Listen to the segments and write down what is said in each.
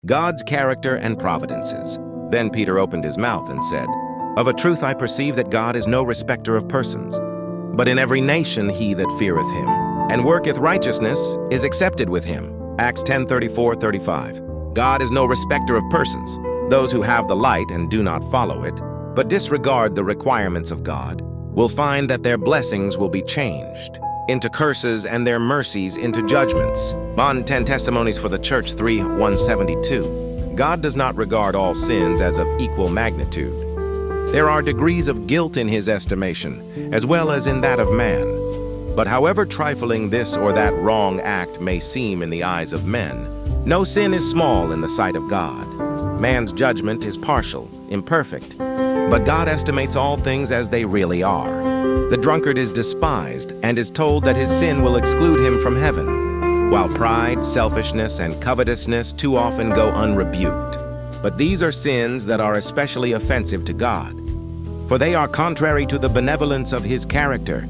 God's character and providences. Then Peter opened his mouth and said, "Of a truth I perceive that God is no respecter of persons, but in every nation he that feareth him, and worketh righteousness, is accepted with him." Acts 10:34-35. God is no respecter of persons. Those who have the light and do not follow it, but disregard the requirements of God, will find that their blessings will be changed into curses and their mercies into judgments. On 10 Testimonies for the Church 3:172. God does not regard all sins as of equal magnitude. There are degrees of guilt in his estimation, as well as in that of man. But however trifling this or that wrong act may seem in the eyes of men, no sin is small in the sight of God. Man's judgment is partial, imperfect, but God estimates all things as they really are. The drunkard is despised and is told that his sin will exclude him from heaven, while pride, selfishness, and covetousness too often go unrebuked. But these are sins that are especially offensive to God, for they are contrary to the benevolence of his character,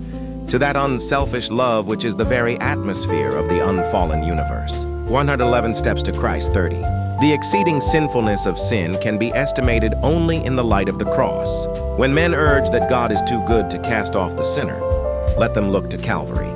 to that unselfish love which is the very atmosphere of the unfallen universe. 111 Steps to Christ 30. The exceeding sinfulness of sin can be estimated only in the light of the cross. When men urge that God is too good to cast off the sinner, let them look to Calvary.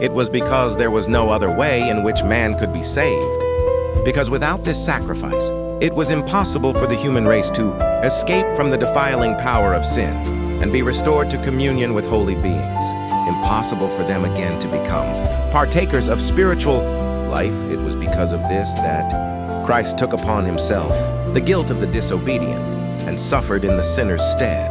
It was because there was no other way in which man could be saved. Because without this sacrifice, it was impossible for the human race to escape from the defiling power of sin and be restored to communion with holy beings. Impossible for them again to become partakers of spiritual life. It was because of this that Christ took upon himself the guilt of the disobedient and suffered in the sinner's stead.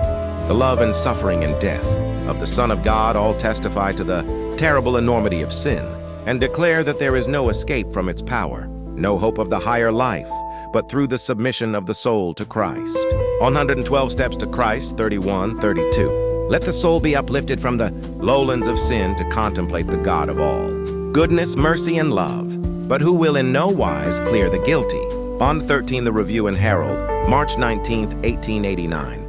The love and suffering and death of the Son of God all testify to the terrible enormity of sin and declare that there is no escape from its power, no hope of the higher life, but through the submission of the soul to Christ. 112 Steps to Christ 31-32. Let the soul be uplifted from the lowlands of sin to contemplate the God of all, goodness, mercy, and love, but who will in no wise clear the guilty. Bond 13, The Review and Herald, March 19, 1889.